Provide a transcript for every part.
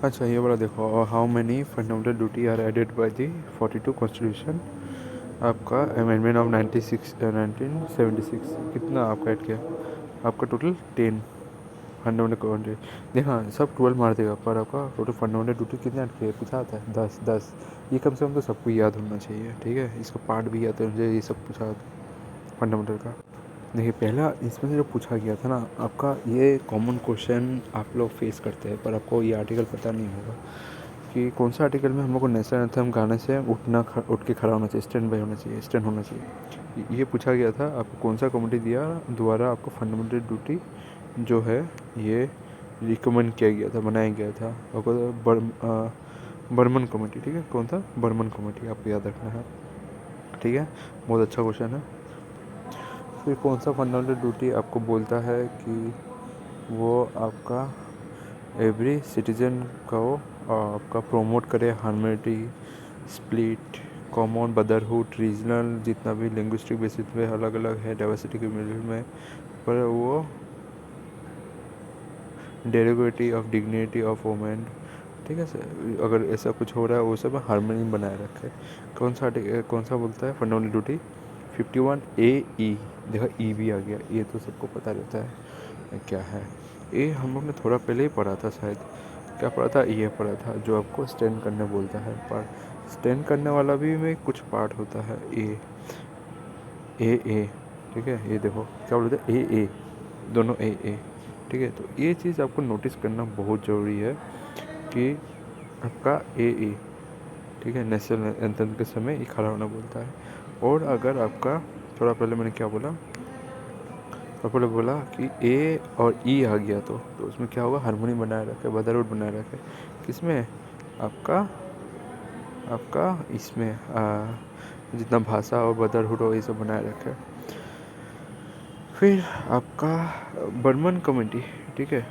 अच्छा ये वाला देखो, how many fundamental duty are added by the 42 constitution, आपका अमेंडमेंट ऑफ 1976 कितना आपका ऐड किया, आपका टोटल 10 फंडामेंटल क्वांटिटी। देखा सब 12 मार देगा, पर आपका टोटल फंडामेंटल ड्यूटी कितने ऐड किया पूछा आता है 10 10। ये कम से कम तो सबको याद होना चाहिए, ठीक है, इसका पार्ट भी याद होना चाहिए, ये सब पूछा फंडामेंटल का। देखिए पहला इसमें से जो पूछा गया था ना आपका, ये कॉमन क्वेश्चन आप लोग फेस करते हैं, पर आपको ये आर्टिकल पता नहीं होगा कि कौन सा आर्टिकल में हम लोग को नेशनल एंथम गाने से उठ के खड़ा होना चाहिए, स्टैंड बाय होना चाहिए, स्टैंड होना चाहिए। ये पूछा गया था आपको कौन सा कमेटी दिया द्वारा आपको फंडामेंटल ड्यूटी जो है ये रिकमेंड किया गया था, बनाया गया था आपको बर्मन कमेटी, ठीक है, कौन था, बर्मन कमेटी, आपको याद रखना है, ठीक है, बहुत अच्छा क्वेश्चन है। फिर कौन सा फंडामेंटल ड्यूटी आपको बोलता है कि वो आपका एवरी सिटीजन को आपका प्रोमोट करे harmony, split, common brotherhood, regional जितना भी लिंग्विस्टिक बेसिस पे अलग अलग है डाइवर्सिटी कम्युनिटी में, पर वो derivative of dignity of women, ठीक है सर, अगर ऐसा कुछ हो रहा है वो सब हार्मनी बनाए रखे। कौन सा बोलता है फंडामेंटल ड्यूटी 51A ई, देखो ई भी आ गया, ये तो सबको पता रहता है क्या है। ए हम लोग ने थोड़ा पहले ही पढ़ा था शायद, क्या पढ़ा था, ये पढ़ा था जो आपको स्टैंड करने बोलता है, पर स्टैंड करने वाला भी में कुछ पार्ट होता है ए, ठीक है, ये देखो क्या बोलते हैं ए, दोनों ए, ठीक है, तो ये चीज़ आपको नोटिस करना बहुत ज़रूरी है कि आपका ए, ठीक है, नेशनल एंथम के समय ये खड़ा होना बोलता है। और अगर आपका थोड़ा पहले मैंने क्या बोला, तो पहले बोला कि ए और ई आ गया तो उसमें क्या होगा, हार्मोनी बनाए रखे, ब्रदरहुड बनाए रखे, किसमें, आपका आपका इसमें जितना भाषा और ब्रदरहुड हो ये सब बनाए रखे। फिर आपका बर्मन कमेटी, ठीक है।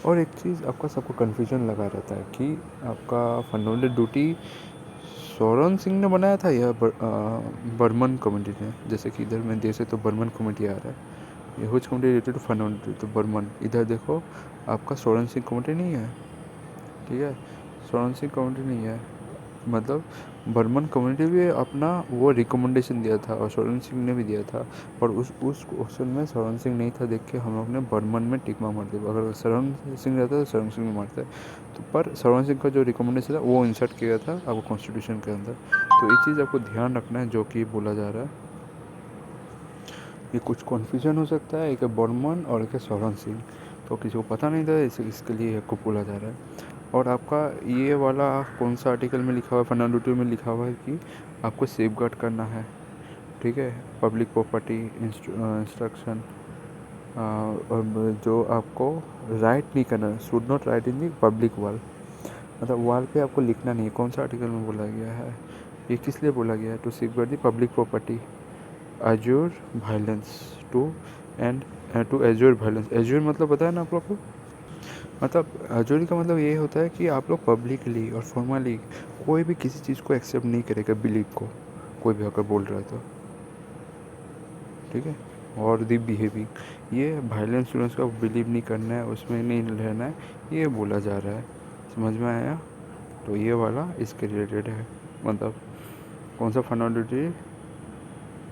और एक चीज़ आपका सबको कन्फ्यूजन लगा रहता है कि आपका फंडामेंटल ड्यूटी सोरेन सिंह ने बनाया था या बर्मन कमेटी ने, जैसे कि इधर में देश है तो बर्मन कमेटी आ रहा है, ये whose committee related to fundamental, तो बर्मन, इधर देखो आपका सोरेन सिंह कमेटी नहीं है, ठीक है, सोरेन सिंह कमेटी नहीं है, मतलब बर्मन कम्युनिटी भी अपना वो रिकमेंडेशन दिया था और सोरेन सिंह ने भी दिया था, पर उस क्वेश्चन में सोरेन सिंह नहीं था, देख के हम लोग ने बर्मन में टिक मार दिया, अगर सोरेन सिंह रहता तो सोरेन सिंह में मारते, तो पर सोरेन सिंह का जो रिकमेंडेशन था वो इंसर्ट किया था आपको कॉन्स्टिट्यूशन के अंदर। तो ये चीज़ आपको ध्यान रखना है जो कि बोला जा रहा है, ये कुछ कन्फ्यूजन हो सकता है, एक है बर्मन और एक है सोरेन सिंह, तो किसी को पता नहीं था, इसके लिए आपको बोला जा रहा है। और आपका ये वाला कौन सा आर्टिकल में लिखा हुआ है, फंडामेंटल में लिखा हुआ है कि आपको सेफगार्ड करना है, ठीक है, पब्लिक प्रॉपर्टी इंस्ट्रक्शन, और जो आपको राइट नहीं करना, should not right in the public wall, मतलब वॉल पे आपको लिखना नहीं है, कौन सा आर्टिकल में बोला गया है, ये किस लिए बोला गया है, to safeguard the public property, abjure violence to and to abjure violence, abjure मतलब पता है ना आप लोग को, मतलब हजूरी का मतलब ये होता है कि आप लोग पब्लिकली और फॉर्मली कोई भी किसी चीज़ को एक्सेप्ट नहीं करेगा, बिलीव को, कोई भी अगर बोल रहा है तो, ठीक है, और दी बिहेविंग, ये वायलेंस का बिलीव नहीं करना है, उसमें नहीं रहना है, ये बोला जा रहा है, समझ में आया। तो ये वाला इसके रिलेटेड है, मतलब कौन सा fundamental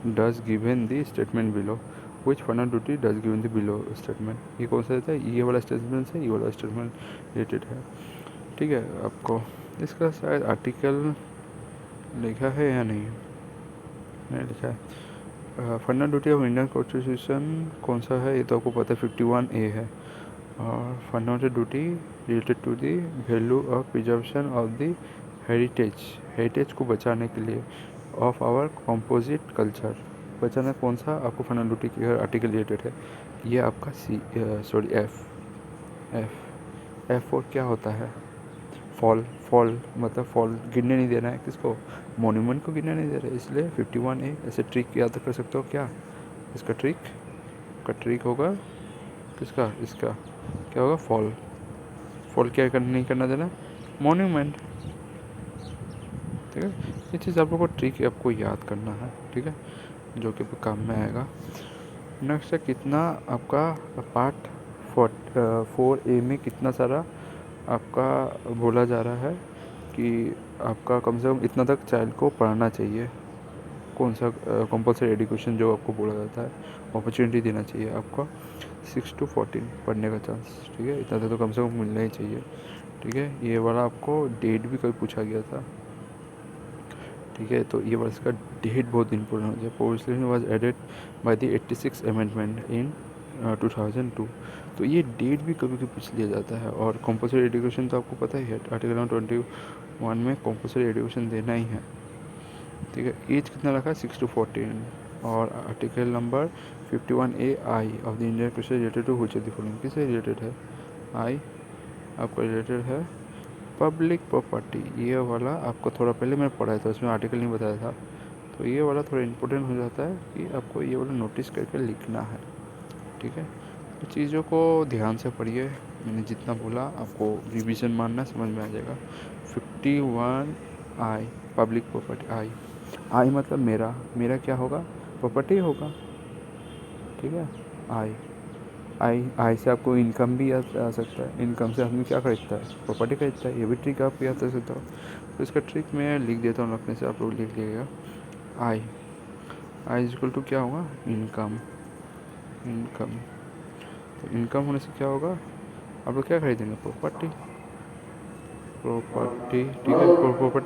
does given the statement below, which fundamental does given the below statement, ये कौन सा रहता है, ये वाला स्टेटमेंट से ये वाला स्टेटमेंट रिलेटेड है, ठीक है। आपको इसका शायद आर्टिकल लिखा है या नहीं, नहीं लिखा है। Fundamental duty of Indian constitution कौन सा है, ये तो आपको पता है 51A है, और fundamental duty related to the value of preservation of the heritage को बचाने के लिए ऑफ आवर कंपोजिट कल्चर, बचाना कौन सा आपको फंडामेंटल ड्यूटी की आर्टिकल रिलेटेड है, ये आपका एफ और क्या होता है, फॉल मतलब फॉल गिरने नहीं देना है, किसको, मॉन्यूमेंट को गिरने नहीं दे रहे, इसलिए 51A। ऐसे ट्रिक याद कर सकते हो क्या, इसका ट्रिक होगा किसका, इसका क्या होगा, फॉल क्या नहीं करना देना, मॉन्यूमेंट, ठीक है, ये चीज़ आप लोग को ट्रिक आपको याद करना है, ठीक है, जो कि काम में आएगा। नेक्स्ट है कितना आपका पार्ट 4A में कितना सारा आपका बोला जा रहा है कि आपका कम से कम इतना तक चाइल्ड को पढ़ाना चाहिए, कौन सा कंपलसरी एजुकेशन जो आपको बोला जाता है, अपॉर्चुनिटी देना चाहिए आपको 6 to 14 पढ़ने का चांस, ठीक है, इतना तो कम से कम मिलना ही चाहिए, ठीक है। ये वाला आपको डेट भी कभी पूछा गया था, ठीक है। तो ये वाला इसका डेट बहुत इंपॉर्टेंट हो गया। पोर्सलिन was added by the 86 amendment in 2002। तो ये डेट भी कभी कभी पूछ लिया जाता है। और कंपलसरी एजुकेशन तो आपको पता ही है, आर्टिकल नंबर 21 में कंपलसरी एजुकेशन देना ही है, ठीक है। एज कितना रखा है 6 to 14। और article number 51A I of the Indian constitution related to which of the following, किससे रिलेटेड है? आई आपका रिलेटेड है पब्लिक प्रॉपर्टी। ये वाला आपको थोड़ा पहले मैंने पढ़ा था, उसमें आर्टिकल नहीं बताया था, तो ये वाला थोड़ा इम्पोर्टेंट हो जाता है कि आपको ये वाला नोटिस करके लिखना है, ठीक है। तो चीज़ों को ध्यान से पढ़िए, मैंने जितना बोला आपको रिवीजन मारना समझ में आ जाएगा। 51 आई पब्लिक प्रॉपर्टी। आई मतलब मेरा क्या होगा? प्रॉपर्टी होगा, ठीक है। आई आई से आपको इनकम भी याद आ सकता है। इनकम से आदमी क्या खरीदता है? प्रॉपर्टी खरीदता है। ये भी ट्रिक आपको याद कर सकता हो। तो इसका ट्रिक मैं लिख देता हूँ अपने से, आप लोग लिख लीजिएगा। आई आई इज इक्वल टू क्या होगा? इनकम। तो इनकम होने से क्या होगा? आप लोग क्या खरीदेंगे? प्रॉपर्टी, ठीक है। प्रॉपर्टी